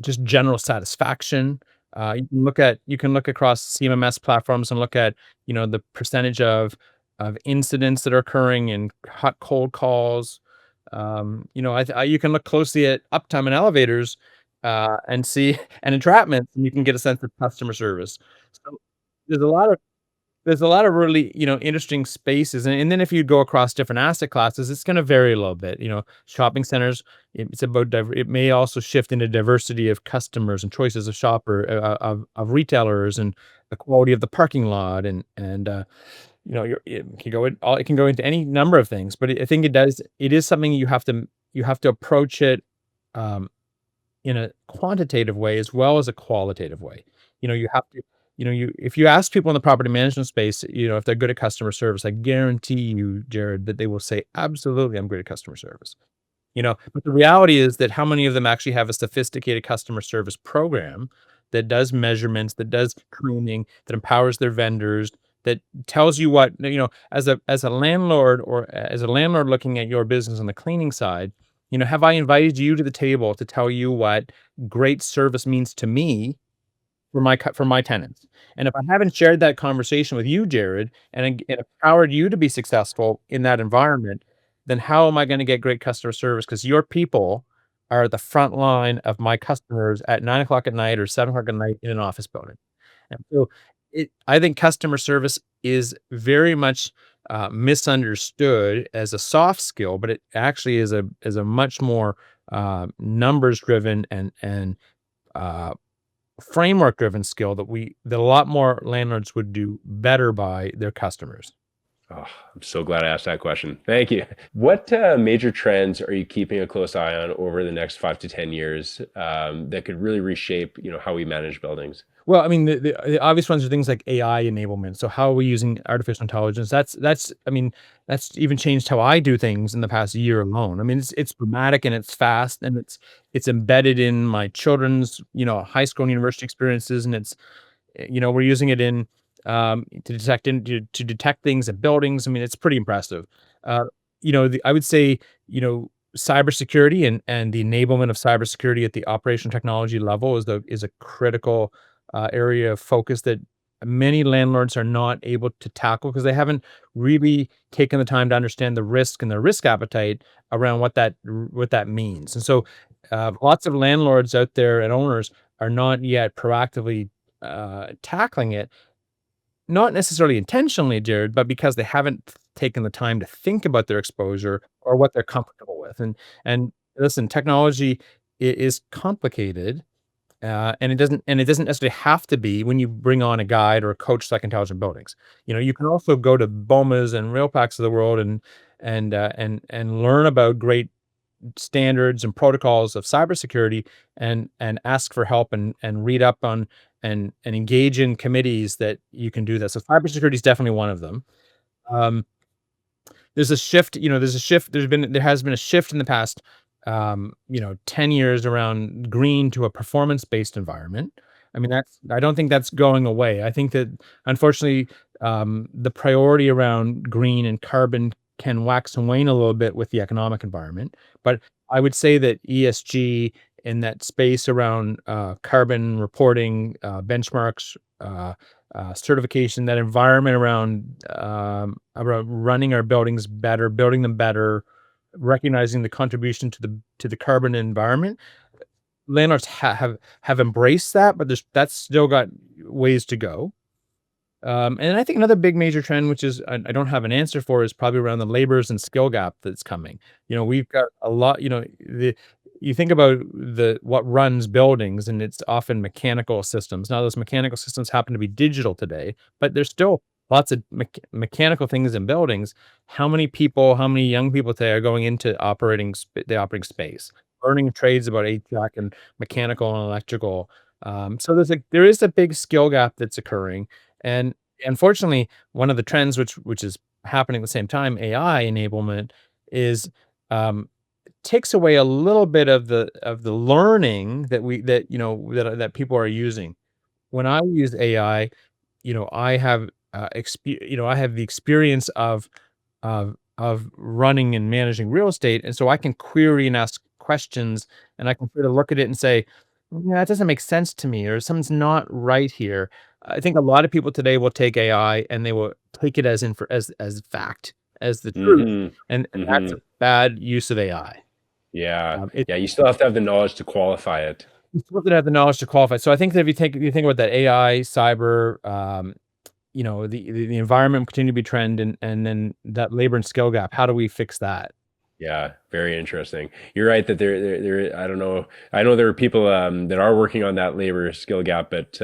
just general satisfaction. You can look across CMMS platforms and look at, the percentage of incidents that are occurring in hot, cold calls. You can look closely at uptime in elevators, and see and entrapments, and you can get a sense of customer service. So there's a lot of there's a lot of really, interesting spaces, and then if you go across different asset classes, it's gonna vary a little bit, shopping centers, it's about it may also shift into diversity of customers and choices of shopper of retailers and the quality of the parking lot and it can go into any number of things, but I think it is something you have to approach it, um, in a quantitative way as well as a qualitative way. You have to if you ask people in the property management space, if they're good at customer service, I guarantee you, Jared, that they will say, "Absolutely, I'm great at customer service." But the reality is that how many of them actually have a sophisticated customer service program that does measurements, that does training, that empowers their vendors, that tells you what, as a landlord or as a landlord looking at your business on the cleaning side, have I invited you to the table to tell you what great service means to me for my tenants. And if I haven't shared that conversation with you, Jared, and empowered you to be successful in that environment, then how am I gonna get great customer service? Because your people are at the front line of my customers at 9 o'clock at night or 7 o'clock at night in an office building. And so I think customer service is very much, misunderstood as a soft skill, but it actually is a much more, numbers driven and, uh framework driven skill that a lot more landlords would do better by their customers. Oh, I'm so glad I asked that question. Thank you. What major trends are you keeping a close eye on over the next 5 to 10 years that could really reshape, how we manage buildings? Well, I mean, the obvious ones are things like AI enablement. So how are we using artificial intelligence? That's even changed how I do things in the past year alone. I mean, it's dramatic and it's fast and it's embedded in my children's, high school and university experiences, and we're using it to detect things in buildings. I mean, it's pretty impressive. Uh, I would say, cybersecurity and the enablement of cybersecurity at the operational technology level is a critical area of focus that many landlords are not able to tackle because they haven't really taken the time to understand the risk and the risk appetite around what that means. And so, lots of landlords out there and owners are not yet proactively tackling it, not necessarily intentionally, Jared, but because they haven't taken the time to think about their exposure or what they're comfortable with. And listen, technology is complicated, and it doesn't necessarily have to be when you bring on a guide or a coach like Intelligent Buildings. You can also go to BOMAs and RealPACs of the world and learn about great standards and protocols of cybersecurity and ask for help and read up on and engage in committees that you can do this. So cybersecurity is definitely one of them. Um, there has been a shift in the past, 10 years around green to a performance-based environment. I mean, I don't think that's going away. I think that unfortunately, the priority around green and carbon can wax and wane a little bit with the economic environment. But I would say that ESG in that space around, carbon reporting, benchmarks, certification, that environment around running our buildings better, building them better, recognizing the contribution to the carbon environment. Landlords have embraced that, but that's still got ways to go. And I think another big major trend, which is I don't have an answer for, is probably around the labors and skill gap that's coming. We've got a lot. You think about what runs buildings, and it's often mechanical systems. Now, those mechanical systems happen to be digital today, but there's still lots of mechanical things in buildings. How many people, how many young people today are going into the operating space, learning trades about HVAC and mechanical and electrical? So there is a big skill gap that's occurring, and unfortunately, one of the trends which is happening at the same time, AI enablement, is takes away a little bit of the learning that people are using. When I use AI, I have the experience of running and managing real estate, and so I can query and ask questions, and I can sort of look at it and say, "Yeah, that doesn't make sense to me," or "Something's not right here." I think a lot of people today will take AI and they will take it as fact, as the truth, Hmm. and that's Hmm. a bad use of AI. Yeah. It Yeah. You still have to have the knowledge to qualify it. You still have to have the knowledge to qualify. So I think that if you think about that AI, cyber, the environment will continue to be trend, and then that labor and skill gap, how do we fix that? Yeah, very interesting. You're right that I don't know. I know there are people that are working on that labor skill gap, but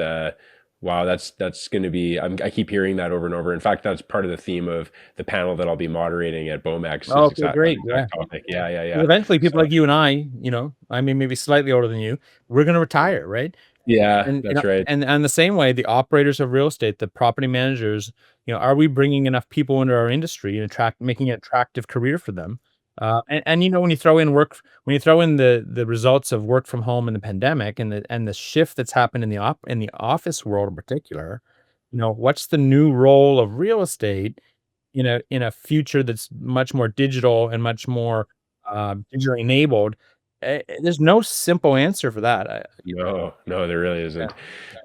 wow, that's going to be. I keep hearing that over and over. In fact, that's part of the theme of the panel that I'll be moderating at BOMEX is Okay, exact that great. Yeah. exact topic. Yeah, yeah, Because yeah. eventually people So like you and I, I mean, maybe slightly older than you, we're gonna retire, right? yeah, And that's right. the same way, the operators of real estate, the property managers, are we bringing enough people into our industry and making it an attractive career for them? When you throw in the results of work from home in the pandemic, and the shift that's happened in the office world in particular, what's the new role of real estate in a future that's much more digital and much more digitally enabled? There's no simple answer for that. No, no, there really Yeah. isn't.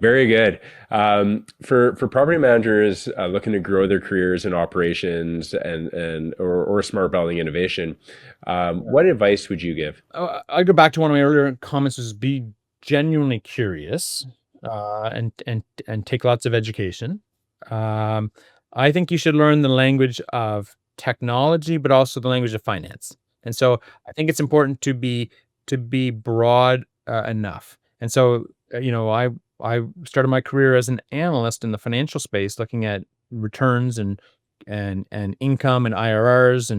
Very good. For property managers looking to grow their careers in operations or smart building innovation, what advice would you give? I go back to one of my earlier comments: is be genuinely curious, and take lots of education. Um, I think you should learn the language of technology, but also the language of finance. And so I think it's important to be broad enough. And so I started my career as an analyst in the financial space, looking at returns and income and IRRs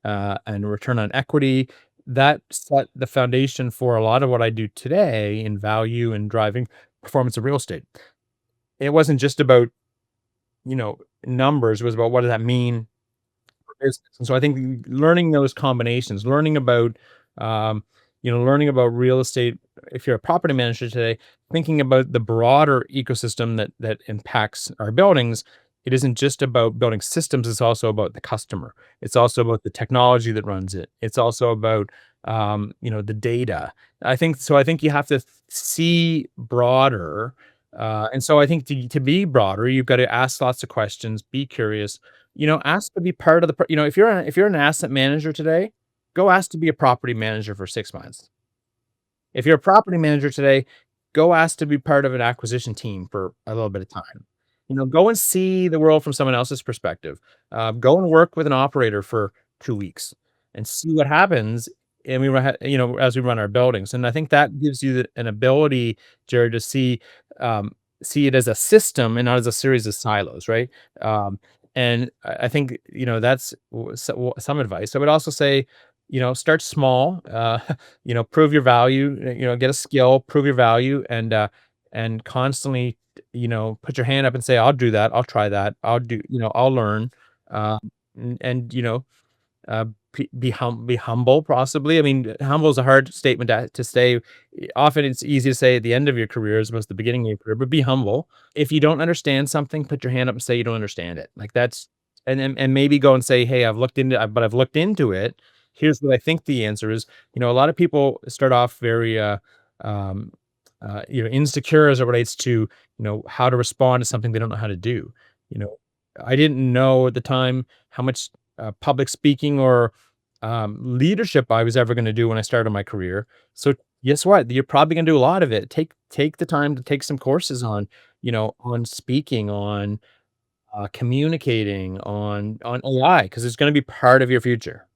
and return on equity. That set the foundation for a lot of what I do today in value and driving performance of real estate. It wasn't just about, numbers, it was about what does that mean for business. And so I think learning those combinations, learning about real estate, if you're a property manager today, thinking about the broader ecosystem that impacts our buildings. It isn't just about building systems, it's also about the customer. It's also about the technology that runs it. It's also about the data. I think you have to see broader. And so I think to be broader, you've got to ask lots of questions, be curious, ask to be part of if you're an asset manager today, go ask to be a property manager for 6 months. If you're a property manager today, go ask to be part of an acquisition team for a little bit of time. Go and see the world from someone else's perspective. Go and work with an operator for 2 weeks and see what happens, and as we run our buildings. And I think that gives you an ability, Jared, to see it as a system and not as a series of silos, right? Um, and I think, that's some advice. I would also say, start small, prove your value, get a skill, prove your value, and constantly, put your hand up and say, I'll do that. I'll try that. I'll learn. Uh, and, uh, be humble, possibly. I mean, humble is a hard statement to say. Often it's easy to say at the end of your career as opposed to the beginning of your career, but be humble. If you don't understand something, put your hand up and say you don't understand it. Like that's and maybe go and say, "Hey, I've looked into it. Here's what I think the answer is." A lot of people start off very um insecure as it relates to, how to respond to something they don't know how to do. You know, I didn't know at the time how much public speaking or leadership I was ever going to do when I started my career. So guess what? You're probably going to do a lot of it. Take the time to take some courses on speaking, on communicating, on AI, because it's going to be part of your future.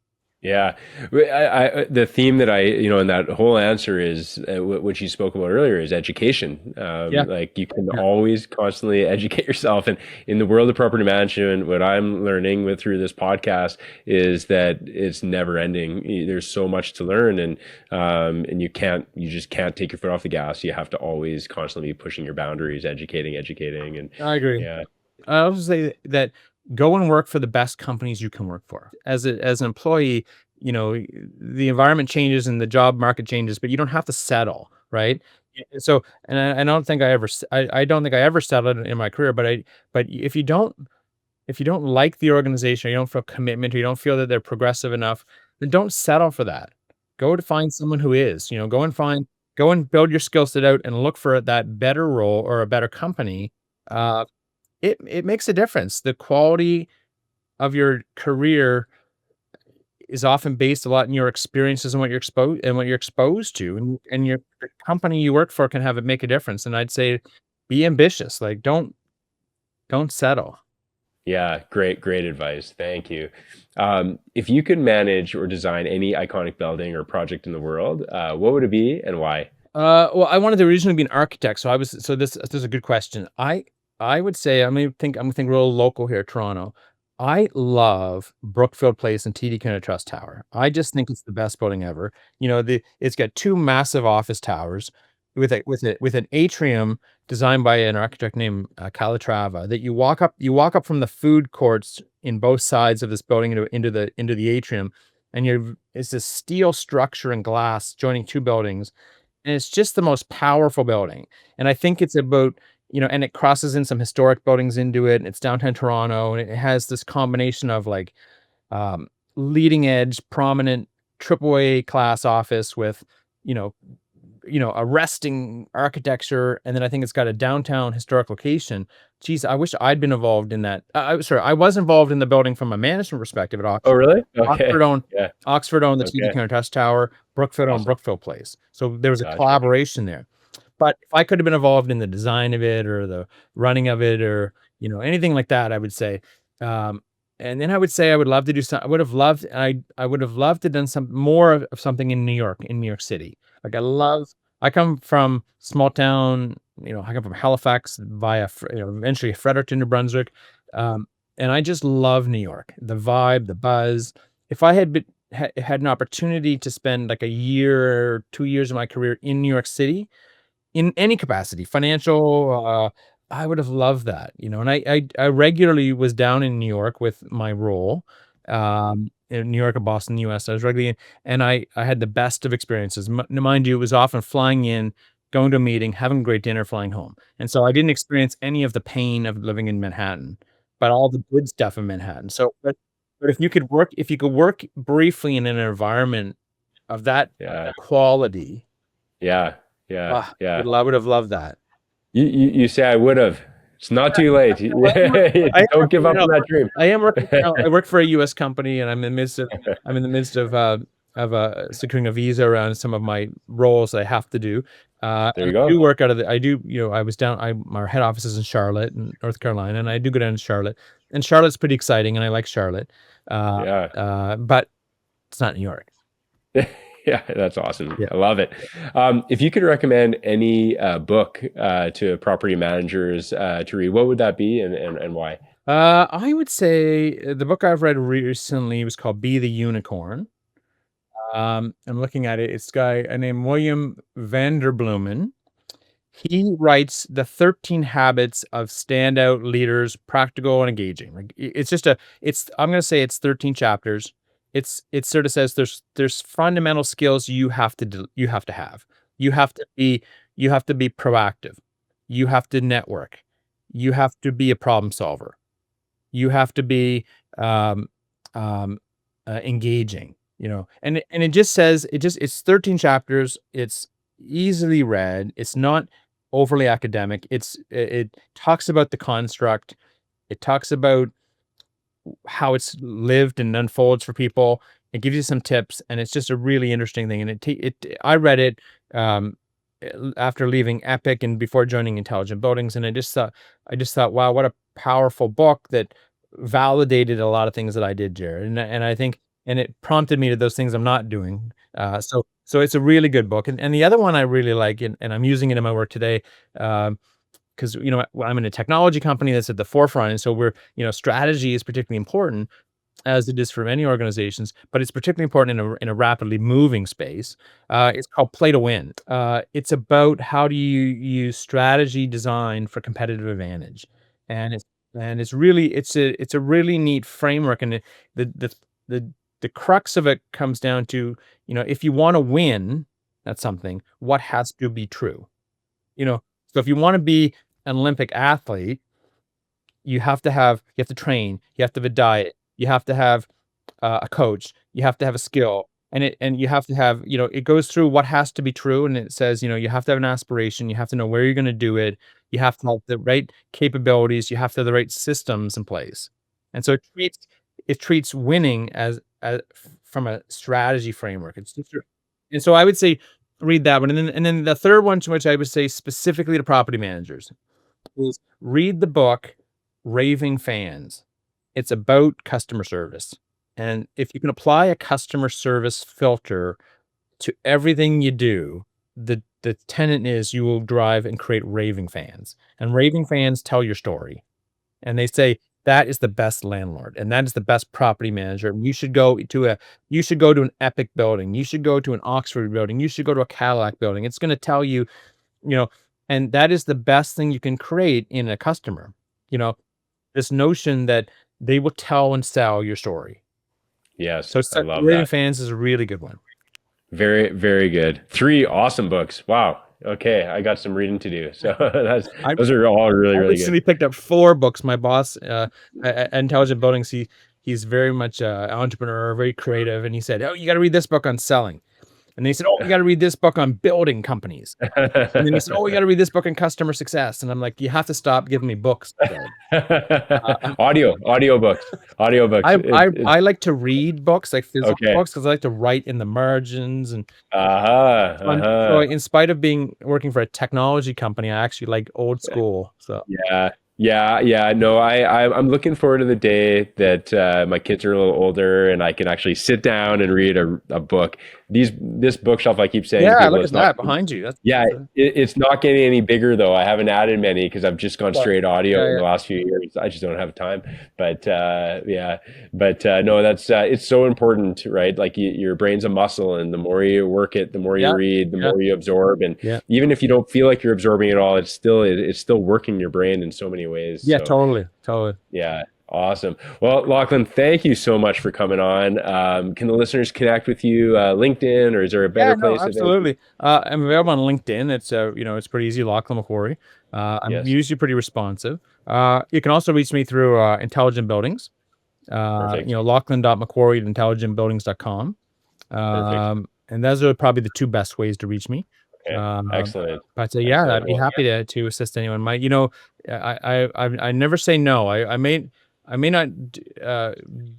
Yeah, the theme that in that whole answer is what you spoke about earlier is education. Yeah, Like you can yeah, always constantly educate yourself, and in the world of property management, what I'm learning through this podcast is that it's never ending. There's so much to learn, and you just can't take your foot off the gas. You have to always constantly be pushing your boundaries, educating, and I agree. yeah, I also say that go and work for the best companies you can work for. As an employee, the environment changes and the job market changes, but you don't have to settle, right? So, and I don't think I don't think I ever settled in my career, but if you don't like the organization, or you don't feel commitment, or you don't feel that they're progressive enough, then don't settle for that. Go to find someone who is. Go and build your skill set out and look for that better role or a better company. Uh, it makes a difference. The quality of your career is often based a lot in your experiences and what you're exposed to, and your the company you work for can have it make a difference. And I'd say be ambitious. Like Don't settle. Yeah, great advice. Thank you. If you could manage or design any iconic building or project in the world, what would it be and why? Well, I wanted to originally be an architect, so I was so this is a good question. I would say I'm gonna think real local here, Toronto. I love Brookfield Place and TD Canada Trust Tower. I just think it's the best building ever. It's got two massive office towers with an atrium designed by an architect named Calatrava that you walk up from the food courts in both sides of this building into the atrium, and it's this steel structure and glass joining two buildings, and it's just the most powerful building. And I think it's about, and it crosses in some historic buildings into it, and it's downtown Toronto, and it has this combination of like um, leading edge, prominent triple A class office with, you know, arresting architecture, and then I think it's got a downtown historic location. Geez, I wish I'd been involved in that. Sorry, I was involved in the building from a management perspective at Oh, Oxford. really? Oxford Okay. owned Yeah. Oxford owned the TD Okay. Canada Trust Tower, Brookfield owned Awesome. Brookfield Place. So there was a Gotcha. collaboration there. But if I could have been involved in the design of it or the running of it or, anything like that, I would say. Um, and then I would say I would love to do some I would have loved to done some more of something in New York City. Like I come from small town, I come from Halifax via, eventually Fredericton, New Brunswick. Um, and I just love New York, the vibe, the buzz. If I had an opportunity to spend like a year or 2 years of my career in New York City, in any capacity, financial, I would have loved that, and I regularly was down in New York with my role, in New York and Boston, US. I was regularly in, and I had the best of experiences. Mind you, it was often flying in, going to a meeting, having a great dinner, flying home. And so I didn't experience any of the pain of living in Manhattan, but all the good stuff in Manhattan. But if you could work briefly in an environment of that Yeah. quality, Yeah. Yeah. Yeah. I would have loved that. You say I would have. It's not too late. Well, I am Don't working give up on that dream. I am working now. I work for a US company, and I'm in the midst of securing a visa around some of my roles that I have to do. There And you I do go. work out of the I do, I was down I our head office is in Charlotte, in North Carolina, and I do go down to Charlotte. And Charlotte's pretty exciting, and I like Charlotte. Uh, Yeah. but it's not New York. Yeah, that's awesome. Yeah. I love it. If you could recommend any book to property managers to read, what would that be and why? I would say the book I've read recently was called Be the Unicorn. I'm looking at it. It's a guy named William Vanderbloemen. He writes the 13 habits of standout leaders, practical and engaging. Like it's just I'm gonna say it's 13 chapters. It sort of says there's fundamental skills you have to have. You have to be you have to be proactive. You have to network. You have to be a problem solver. You have to be um, engaging, and it just says it's 13 chapters. It's easily read. It's not overly academic. It talks about the construct. It talks about how it's lived and unfolds for people. It gives you some tips, and it's just a really interesting thing. And I read it um, after leaving Epic and before joining Intelligent Buildings, and I just thought, wow, what a powerful book that validated a lot of things that I did, Jared. And I think, and it prompted me to those things I'm not doing. So it's a really good book. And the other one I really like, and I'm using it in my work today. Because I'm in a technology company that's at the forefront, and so strategy is particularly important, as it is for many organizations, but it's particularly important in a rapidly moving space. It's called Play to Win. It's about how do you use strategy design for competitive advantage, and it's a really neat framework, and the the the the crux of it comes down to, if you want to win at something, what has to be true. You know, so if you want to be an Olympic athlete, you have to train, you have to have a diet, you have to have a coach, you have to have a skill, and you have to have, it goes through what has to be true, and it says, you have to have an aspiration, you have to know where you're going to do it, you have to have the right capabilities, you have to have the right systems in place. And so it treats winning from a strategy framework. And so I would say read that one, and then the third one, to which I would say specifically to property managers, is read the book raving fans. It's about customer service. And if you can apply a customer service filter to everything you do, the tenet is you will drive and create raving fans. And raving fans tell your story. And they say that is the best landlord and that is the best property manager. And you should go to an Epic building. You should go to an Oxford building. You should go to a Cadillac building. It's going to tell you, and that is the best thing you can create in a customer. This notion that they will tell and sell your story. Yes, So I love raving that. fans is a really good one. Very, very good. 3 awesome books. Wow. Okay, I got some reading to do. So those are all really, I really good. recently picked up 4 books. My boss at Intelligent Buildings, he's very much an entrepreneur, very creative, and he said, "Oh, you got to read this book on selling." And then he said, "Oh, you got to read this book on building companies." And then he said, "Oh, you got to read this book on customer success." And I'm like, "You have to stop giving me books." Audiobooks. I like to read books, like physical Okay. books, because I like to write in the margins. And Uh-huh. so in spite of working for a technology company, I actually like old school. So Yeah. No, I'm looking forward to the day that my kids are a little older and I can actually sit down and read a book. This bookshelf, I keep saying to yeah, people, look it's at not. that behind you. It's not getting any bigger though. I haven't added many because I've just gone straight audio in the last few years. I just don't have time. But no, that's it's so important, right? Like your brain's a muscle, and the more you work it, the more you read, the more you absorb, and even if you don't feel like you're absorbing it all, it's still working your brain in so many ways. Yeah, So, totally. yeah. Awesome. Well, Lachlan, thank you so much for coming on. Can the listeners connect with you, LinkedIn, or is there a better place? Absolutely. I'm available on LinkedIn. It's it's pretty easy. Lachlan MacQuarrie. I'm Yes. usually pretty responsive. You can also reach me through Intelligent Buildings. Perfect. Lachlan.macquarie at intelligentbuildings.com. And those are probably the 2 best ways to reach me. Okay. Excellent. But I'd Excellent. be happy to assist anyone. I never say no. I may not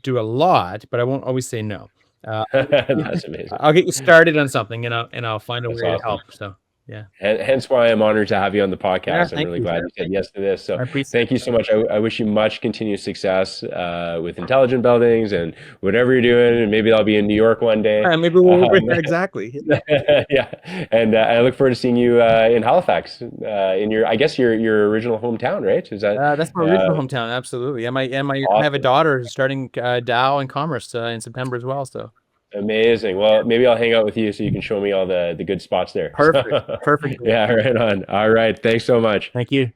do a lot, but I won't always say no. That's amazing. I'll get you started on something, and I'll find a That's way to awesome. help. So yeah. Hence why I'm honored to have you on the podcast. Yeah, I'm thank really you. glad you said yes to this. So I appreciate thank you so much. I wish you much continued success with Intelligent Buildings and whatever you're doing. And maybe I'll be in New York one day. Maybe we'll exactly. Yeah. And I look forward to seeing you in Halifax, in I guess your original hometown, right? Is that that's my original hometown? Absolutely. And I have a daughter who's starting Dow in commerce in September as well. So amazing. Well, maybe I'll hang out with you so you can show me all the good spots there. perfect. Yeah, right on. All right. Thanks so much. Thank you.